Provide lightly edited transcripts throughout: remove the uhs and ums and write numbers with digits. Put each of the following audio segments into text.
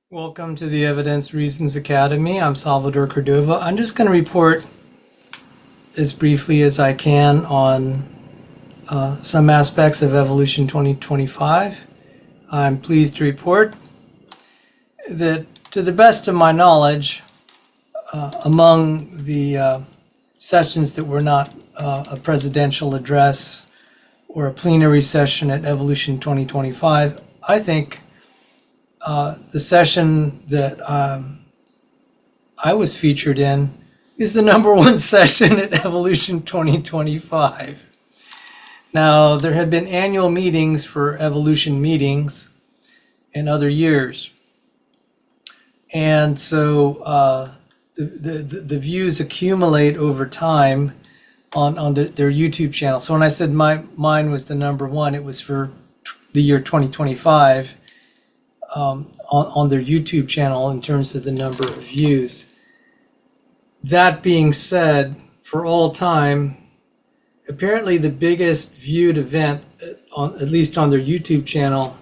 Welcome to the Evidence Reasons Academy. I'm Salvador Cordova. I'm just going to report as briefly as I can on some aspects of Evolution 2025. I'm pleased to report that, to the best of my knowledge, among the sessions that were not a presidential address or a plenary session at Evolution 2025, I think the session that I was featured in is the #1 session at Evolution 2025. Now, there have been annual meetings for Evolution meetings in other years. And so the views accumulate over time on their YouTube channel. So when I said mine was the #1, it was for the year 2025. On their YouTube channel in terms of the number of views. That being said, for all time, apparently the biggest viewed event, at least on their YouTube channel,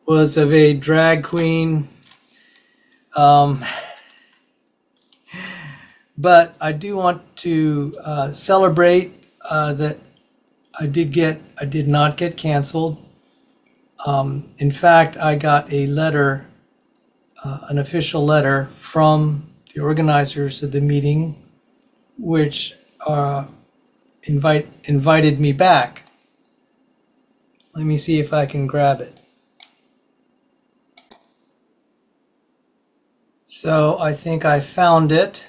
was of a drag queen. But I do want to celebrate that I did not get canceled. In fact, I got a letter, an official letter from the organizers of the meeting, which invited me back. Let me see if I can grab it. So I think I found it,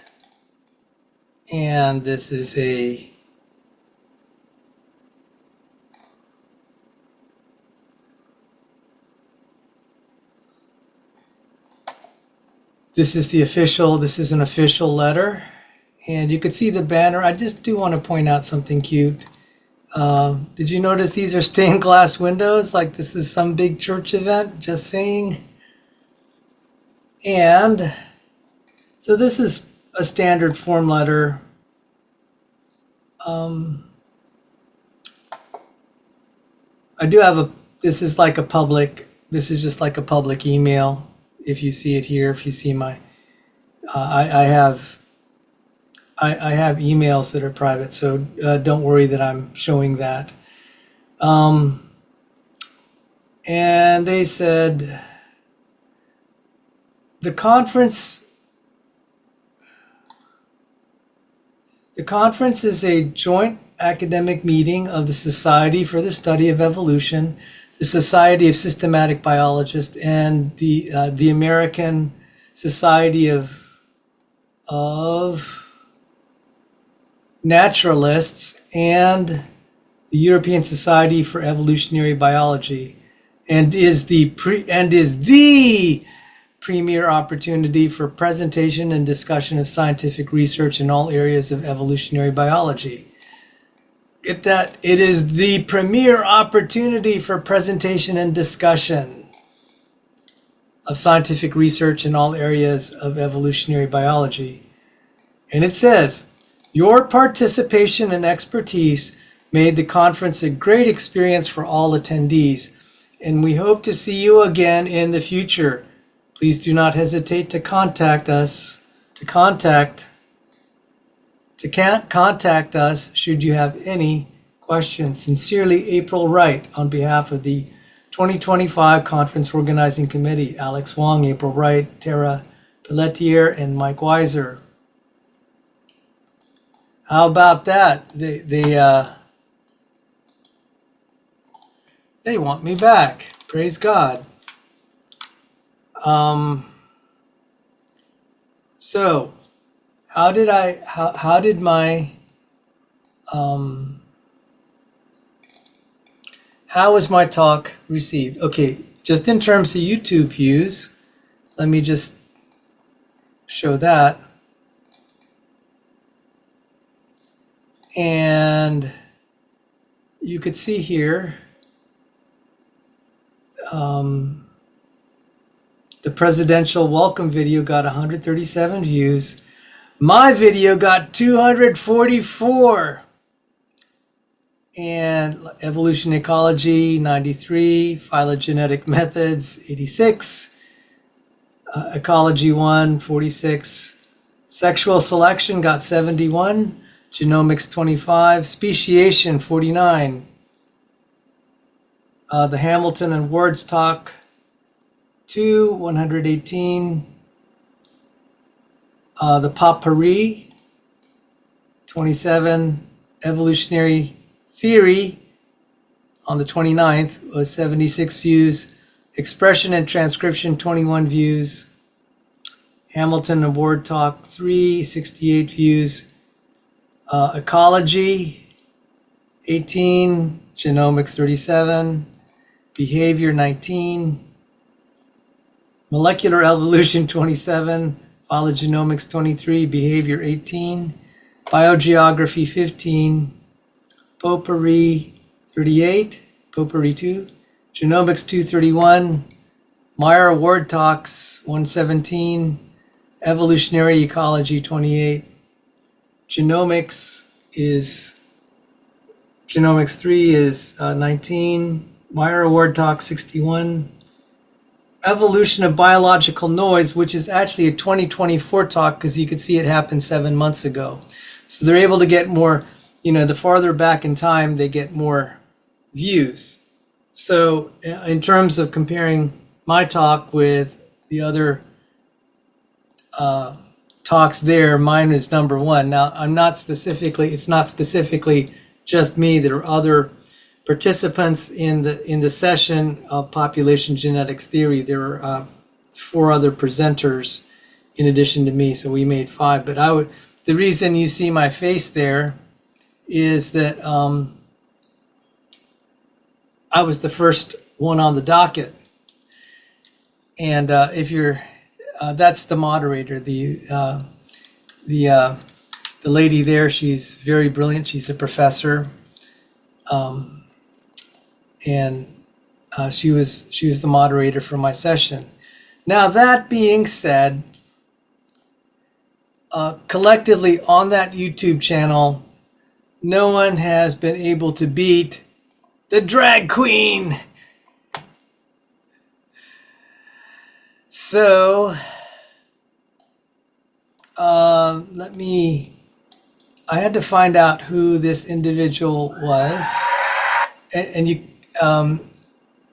and this is this is an official letter, and you could see the banner. I just do want to point out something cute. Did you notice these are stained glass windows? Like this is some big church event, just saying. And so this is a standard form letter. I do have this is just like a public email. If you see it here, if you see my, I have emails that are private, so don't worry that I'm showing that. And they said the conference is a joint academic meeting of the Society for the Study of Evolution, the Society of Systematic Biologists, and the American Society of Naturalists, and the European Society for Evolutionary Biology, and is the premier opportunity for presentation and discussion of scientific research in all areas of evolutionary biology. Get that? It is the premier opportunity for presentation and discussion of scientific research in all areas of evolutionary biology. And it says, your participation and expertise made the conference a great experience for all attendees, and we hope to see you again in the future. Please do not hesitate to contact us, contact us should you have any questions. Sincerely, April Wright, on behalf of the 2025 Conference Organizing Committee. Alex Wong, April Wright, Tara Pelletier, and Mike Weiser. How about that? They want me back. Praise God. So how was my talk received? Okay, just in terms of YouTube views, let me just show that. And you could see here, the presidential welcome video got 137 views. My video got 244. And evolution ecology, 93. Phylogenetic methods, 86. Ecology 1, 46. Sexual selection got 71. Genomics 25. Speciation 49. The Hamilton and Words Talk 2, 118. The Potpourri 27. Evolutionary Theory on the 29th was 76 views. Expression and Transcription 21 views. Hamilton and Word Talk 3, 68 views. Ecology 18. Genomics 37. Behavior 19. Molecular Evolution 27. Phylogenomics 23. Behavior 18. Biogeography 15. Potpourri 38. Potpourri 2. Genomics 231. Meyer Word Talks 117. Evolutionary Ecology 28. Genomics 3 is 19. Meyer Word Talk 61. Evolution of Biological Noise, which is actually a 2024 talk because you could see it happened 7 months ago. So they're able to get more, the farther back in time, they get more views. So in terms of comparing my talk with the other talks there, mine is number one. Now, it's not specifically just me. There are other participants in the session of population genetics theory. There are 4 other presenters in addition to me, so we made 5. But the reason you see my face there is that I was the first one on the docket, and if you're that's the moderator, the lady there. She's very brilliant. She's a professor. And she was the moderator for my session. Now, that being said, collectively on that YouTube channel, no one has been able to beat the drag queen. So I had to find out who this individual was, and you.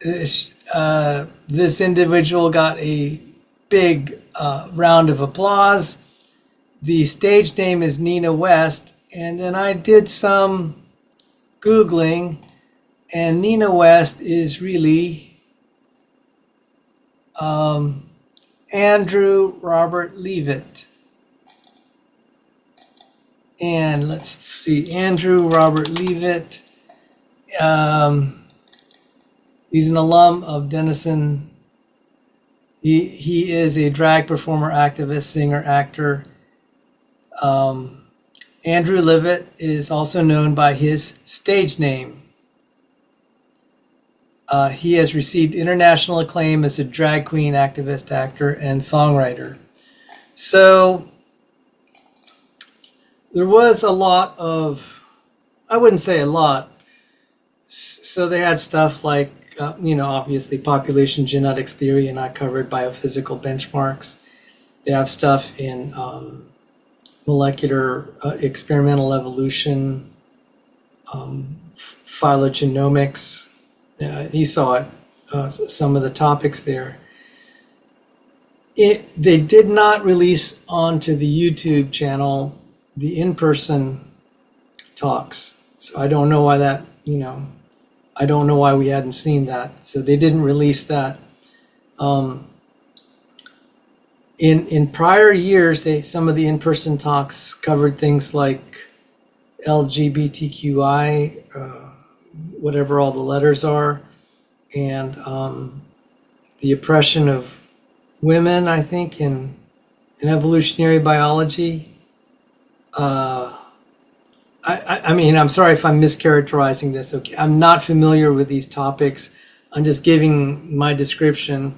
This individual got a big round of applause. The stage name is Nina West, and then I did some Googling, and Nina West is really Andrew Robert Leavitt. And let's see, Andrew Robert Leavitt. He's an alum of Denison. He is a drag performer, activist, singer, actor. Andrew Leavitt is also known by his stage name. He has received international acclaim as a drag queen, activist, actor, and songwriter. So there was a lot of, I wouldn't say a lot. So they had stuff like, obviously population genetics theory, and I covered biophysical benchmarks. They have stuff in molecular experimental evolution, phylogenomics. You saw it, some of the topics there. They did not release onto the YouTube channel the in-person talks. So I don't know why that, I don't know why we hadn't seen that. So they didn't release that. In prior years, some of the in-person talks covered things like LGBTQI, whatever all the letters are, and the oppression of women, I think, in evolutionary biology. I mean, I'm sorry if I'm mischaracterizing this. Okay, I'm not familiar with these topics. I'm just giving my description.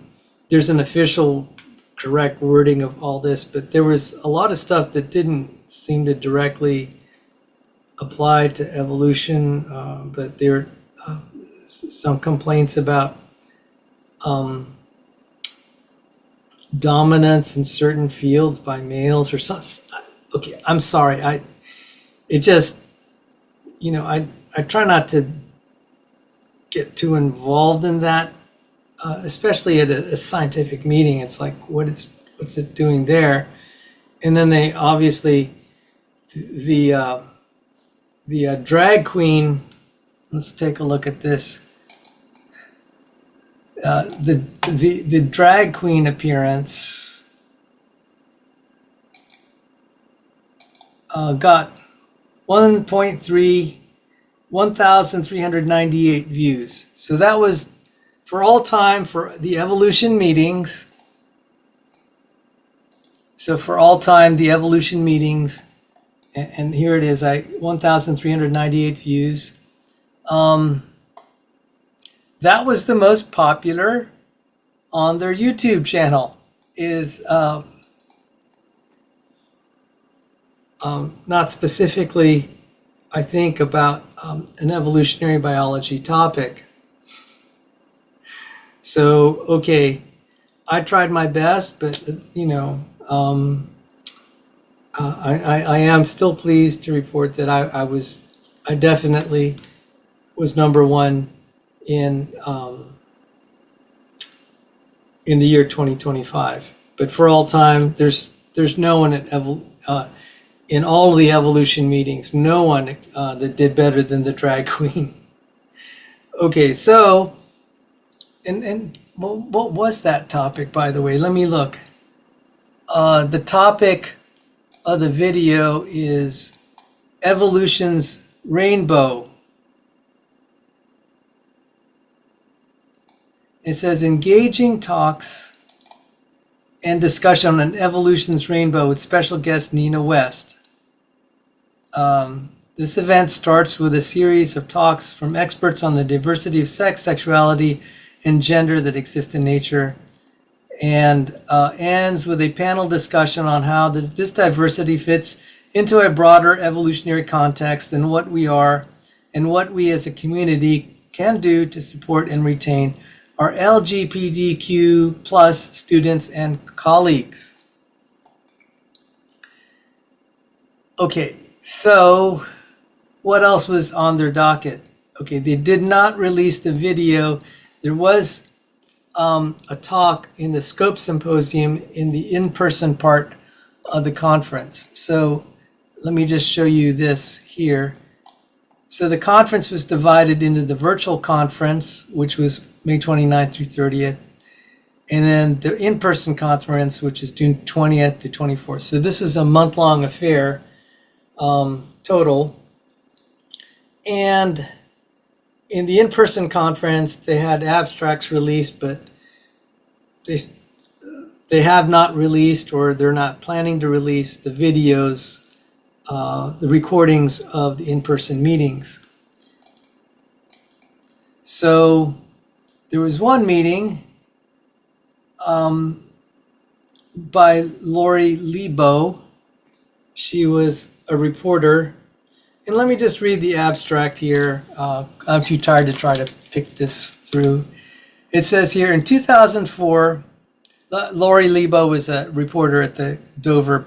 There's an official correct wording of all this, but there was a lot of stuff that didn't seem to directly apply to evolution, but there are some complaints about dominance in certain fields by males or something. Okay, I'm sorry. It just, I try not to get too involved in that, especially at a scientific meeting. It's like, what's it doing there? And then they obviously, the drag queen, let's take a look at this. The drag queen appearance got 1,398 views. So that was for all time for the evolution meetings. So for all time, the evolution meetings, and here it is, 1,398 views. That was the most popular on their YouTube channel. Is not specifically, I think, about an evolutionary biology topic. So, okay, I tried my best, but I am still pleased to report that I definitely was number one in the year 2025. But for all time, there's no one in all the evolution meetings, no one that did better than the drag queen. Okay, so and what was that topic, by the way? Let me look. The topic of the video is evolution's rainbow. It says engaging talks and discussion on evolution's rainbow with special guest Nina West. This event starts with a series of talks from experts on the diversity of sex, sexuality, and gender that exist in nature, and ends with a panel discussion on how this diversity fits into a broader evolutionary context and what we are and what we as a community can do to support and retain our LGBTQ plus students and colleagues. Okay, so what else was on their docket? Okay, they did not release the video. There was a talk in the Scope Symposium in the in-person part of the conference. So let me just show you this here. So the conference was divided into the virtual conference, which was May 29th through 30th, and then the in-person conference, which is June 20th to 24th. So this was a month-long affair total. And in the in-person conference, they had abstracts released, but they have not released, or they're not planning to release, the videos, the recordings of the in-person meetings. So there was one meeting by Lori Lebo. She was a reporter. And let me just read the abstract here. I'm too tired to try to pick this through. It says here, in 2004, Lori Lebo was a reporter at the Dover,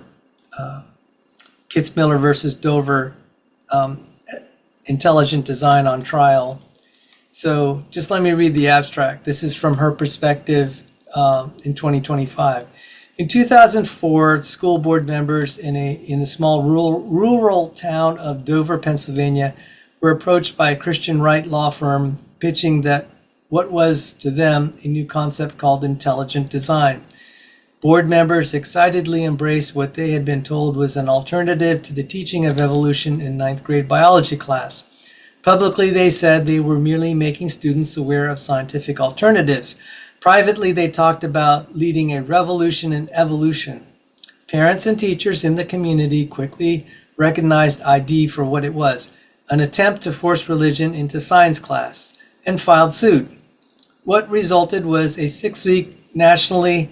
Kitzmiller versus Dover Intelligent Design on Trial. So just let me read the abstract. This is from her perspective in 2025. In 2004, school board members in the small rural town of Dover, Pennsylvania, were approached by a Christian right law firm pitching that what was to them a new concept called intelligent design. Board members excitedly embraced what they had been told was an alternative to the teaching of evolution in ninth grade biology class. Publicly, they said they were merely making students aware of scientific alternatives. Privately, they talked about leading a revolution in evolution. Parents and teachers in the community quickly recognized ID for what it was, an attempt to force religion into science class, and filed suit. What resulted was a 6-week nationally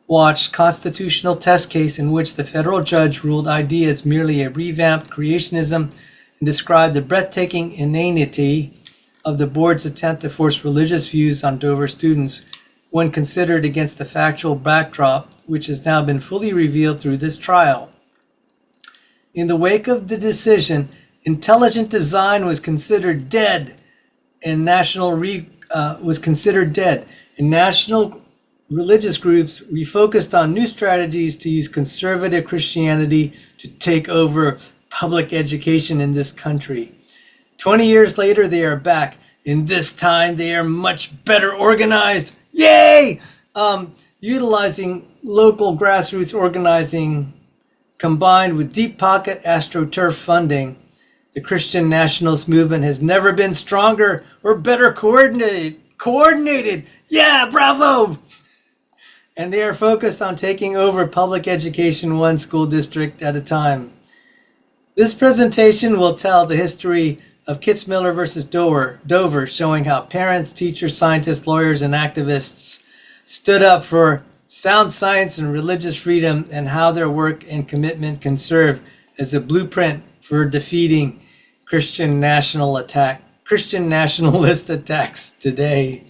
watched constitutional test case in which the federal judge ruled ID as merely a revamped creationism and described the breathtaking inanity of the board's attempt to force religious views on Dover students when considered against the factual backdrop, which has now been fully revealed through this trial. In the wake of the decision, intelligent design was considered dead, and national religious groups refocused on new strategies to use conservative Christianity to take over public education in this country. 20 years later, they are back, and this time they are much better organized. Yay! Utilizing local grassroots organizing combined with deep pocket AstroTurf funding, the Christian nationalist movement has never been stronger or better coordinated. Yeah, bravo! And they are focused on taking over public education one school district at a time. This presentation will tell the history of Kitzmiller versus Dover, showing how parents, teachers, scientists, lawyers, and activists stood up for sound science and religious freedom, and how their work and commitment can serve as a blueprint for defeating Christian nationalist attacks today.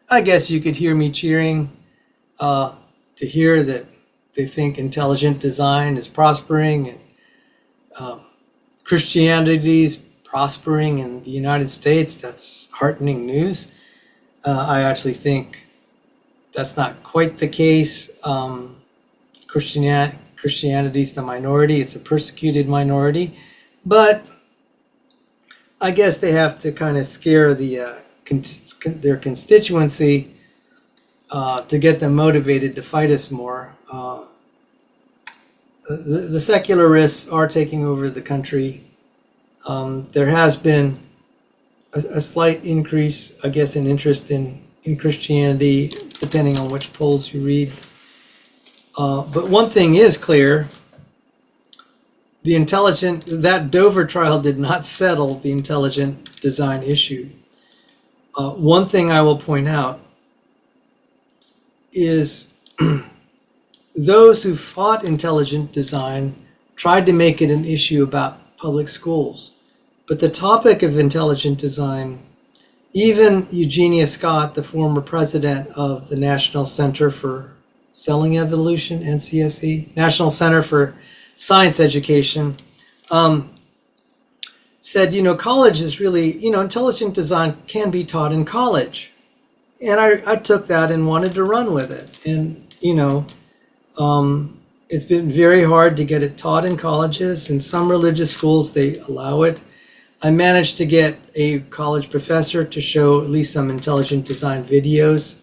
I guess you could hear me cheering to hear that they think intelligent design is prospering and Christianity is prospering in the United States. That's heartening news. I actually think that's not quite the case. Christianity is the minority. It's a persecuted minority. But I guess they have to kind of scare their constituency to get them motivated to fight us more. The secularists are taking over the country. There has been a slight increase, I guess, in interest in Christianity, depending on which polls you read. But one thing is clear: that Dover trial did not settle the intelligent design issue. One thing I will point out is those who fought intelligent design tried to make it an issue about public schools. But the topic of intelligent design, even Eugenia Scott, the former president of the National Center for Selling Evolution, NCSE, National Center for Science Education, said, college is really, intelligent design can be taught in college. And I took that and wanted to run with it. And, it's been very hard to get it taught in colleges. In some religious schools, they allow it. I managed to get a college professor to show at least some intelligent design videos.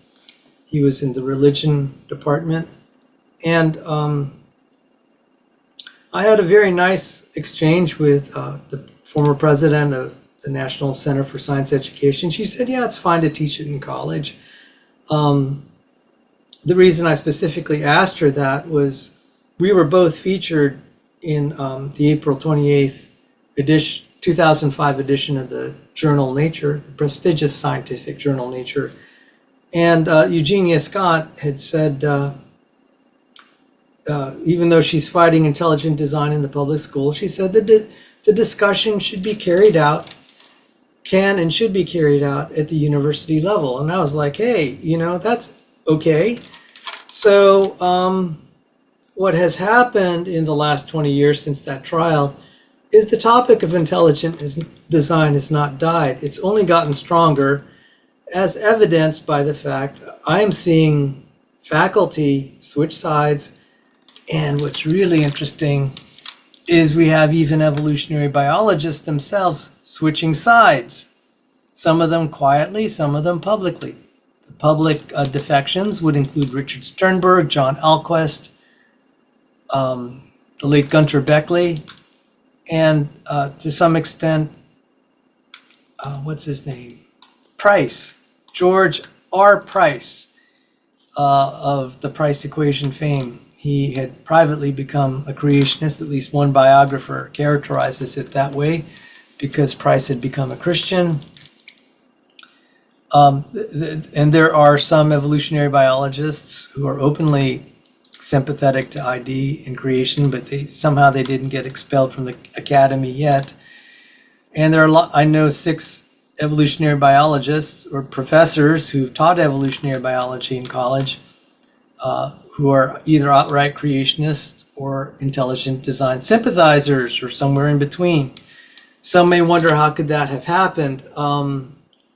He was in the religion department. And I had a very nice exchange with the former president of the National Center for Science Education. She said, yeah, it's fine to teach it in college. The reason I specifically asked her that was we were both featured in the April 28th edition, 2005 edition of the journal Nature, the prestigious scientific journal Nature. And Eugenia Scott had said, even though she's fighting intelligent design in the public school, she said that the discussion should be carried out, can and should be carried out at the university level. And I was like, hey, that's okay. So what has happened in the last 20 years since that trial is the topic of intelligent design has not died. It's only gotten stronger, as evidenced by the fact I am seeing faculty switch sides. And what's really interesting is we have even evolutionary biologists themselves switching sides. Some of them quietly, some of them publicly. The public defections would include Richard Sternberg, John Alquist, the late Gunter Beckley, and to some extent, what's his name? Price, George R. Price, of the Price equation fame. He had privately become a creationist. At least one biographer characterizes it that way, because Price had become a Christian. And there are some evolutionary biologists who are openly sympathetic to ID and creation, but somehow they didn't get expelled from the academy yet. And there are I know 6 evolutionary biologists or professors who've taught evolutionary biology in college, who are either outright creationists or intelligent design sympathizers or somewhere in between. Some may wonder, how could that have happened?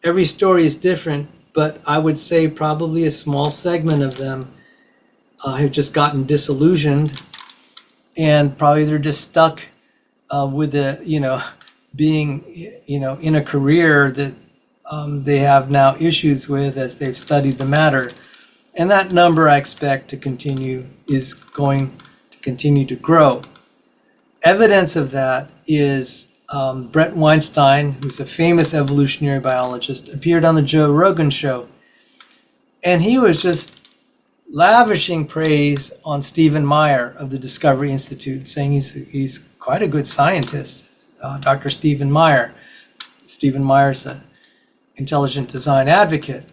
Every story is different, but I would say probably a small segment of them have just gotten disillusioned, and probably they're just stuck with being, in a career that they have now issues with as they've studied the matter. And that number, I expect, is going to continue to grow. Evidence of that is Brent Weinstein, who's a famous evolutionary biologist, appeared on the Joe Rogan show. And he was just lavishing praise on Stephen Meyer of the Discovery Institute, saying he's quite a good scientist, Dr. Stephen Meyer. Stephen Meyer's an intelligent design advocate.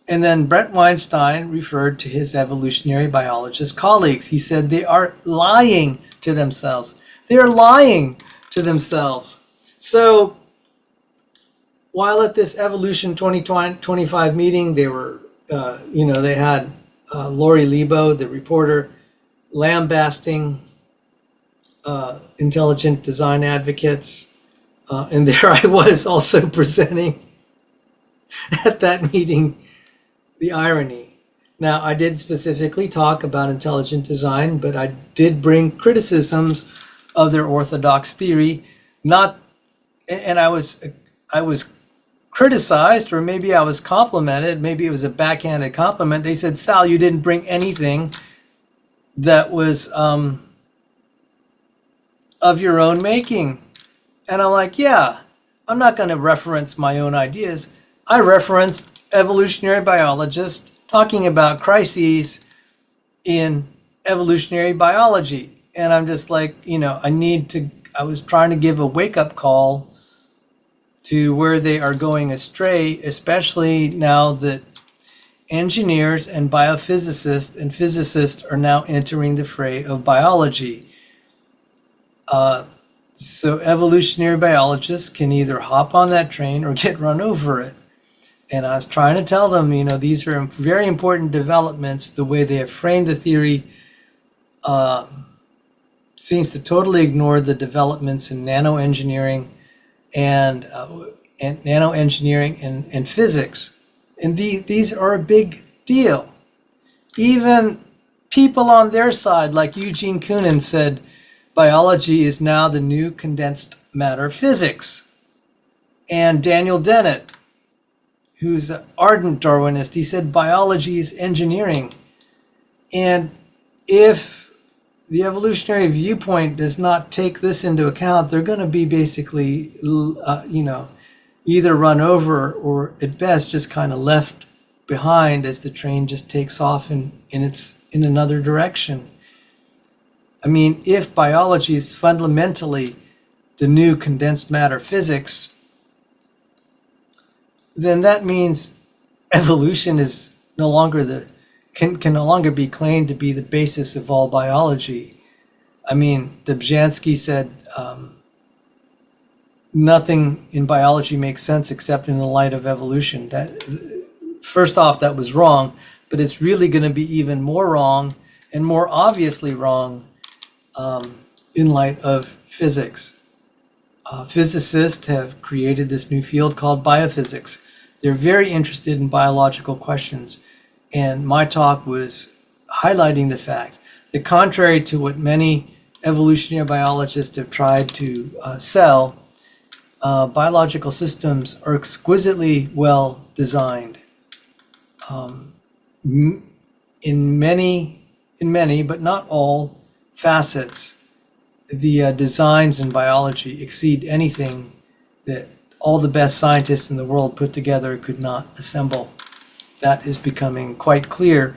And then Brent Weinstein referred to his evolutionary biologist colleagues. He said they are lying to themselves. They are lying to themselves. So while at this Evolution 2025 meeting, they were, they had Lori Lebo, the reporter, lambasting intelligent design advocates. And there I was also presenting at that meeting the irony. Now, I did specifically talk about intelligent design, but I did bring criticisms of their orthodox theory. And I was criticized, or maybe I was complimented. Maybe it was a backhanded compliment. They said, "Sal, you didn't bring anything that was of your own making." And I'm like, yeah, I'm not going to reference my own ideas. I referenced evolutionary biologists talking about crises in evolutionary biology. And I'm just like, I was trying to give a wake-up call to where they are going astray, especially now that engineers and biophysicists and physicists are now entering the fray of biology. So evolutionary biologists can either hop on that train or get run over it. And I was trying to tell them, these are very important developments. The way they have framed the theory seems to totally ignore the developments in nanoengineering and physics. And these are a big deal. Even people on their side, like Eugene Koonin, said biology is now the new condensed matter physics. And Daniel Dennett, who's an ardent Darwinist, he said biology is engineering. And if the evolutionary viewpoint does not take this into account, they're going to be basically, either run over or at best just kind of left behind as the train just takes off in another direction. I mean, if biology is fundamentally the new condensed matter physics, then that means evolution is no longer can no longer be claimed to be the basis of all biology. I mean, Dobzhansky said nothing in biology makes sense except in the light of evolution. That, first off, that was wrong, but it's really going to be even more wrong and more obviously wrong in light of physics. Physicists have created this new field called biophysics. They're very interested in biological questions. And my talk was highlighting the fact that, contrary to what many evolutionary biologists have tried to sell, biological systems are exquisitely well designed. In many, but not all facets, the designs in biology exceed anything that all the best scientists in the world put together could not assemble. That is becoming quite clear.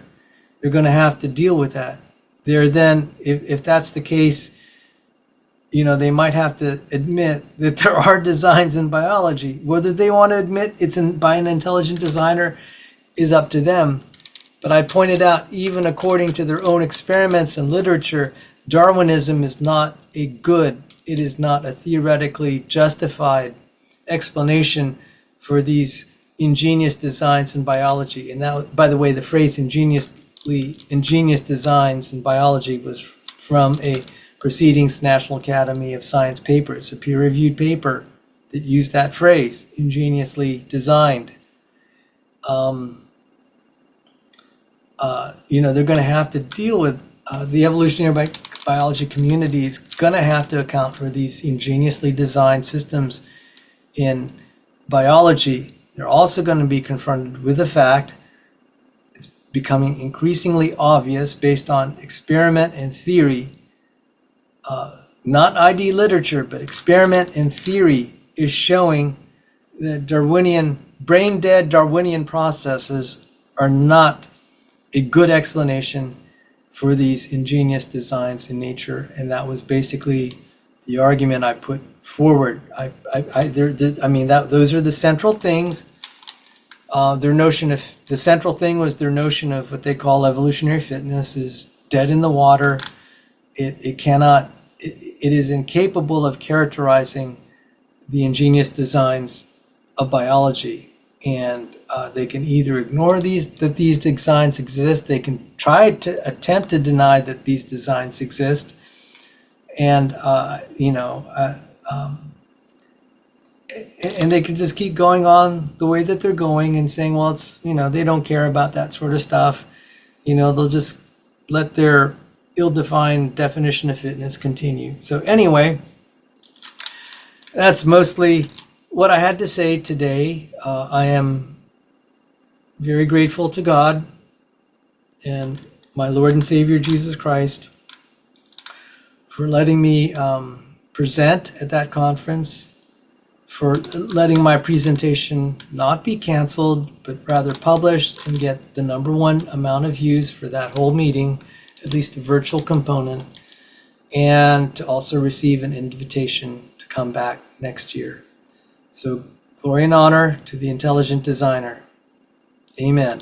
They're going to have to deal with that. They're then, if that's the case, they might have to admit that there are designs in biology. Whether they want to admit it's by an intelligent designer is up to them. But I pointed out, even according to their own experiments and literature, Darwinism is not it is not a theoretically justified explanation for these ingenious designs in biology. And that, by the way, the phrase ingenious designs in biology was from a Proceedings National Academy of Science paper. It's a peer-reviewed paper that used that phrase, ingeniously designed. They're going to have to deal with the evolutionary biology community is going to have to account for these ingeniously designed systems in biology. They're also going to be confronted with the fact it's becoming increasingly obvious based on experiment and theory, not ID literature, but experiment and theory is showing that brain-dead Darwinian processes are not a good explanation for these ingenious designs in nature. And that was basically the argument I put forward. Those are the central things. The central thing was their notion of what they call evolutionary fitness is dead in the water. It is incapable of characterizing the ingenious designs of biology. And they can either ignore that these designs exist, they can attempt to deny that these designs exist, and and they can just keep going on the way that they're going and saying, well, it's, they don't care about that sort of stuff. They'll just let their ill-defined definition of fitness continue. So anyway, that's mostly what I had to say today. I am very grateful to God and my Lord and Savior Jesus Christ for letting me present at that conference, for letting my presentation not be canceled, but rather published and get the #1 amount of views for that whole meeting, at least the virtual component, and to also receive an invitation to come back next year. So glory and honor to the intelligent designer. Amen.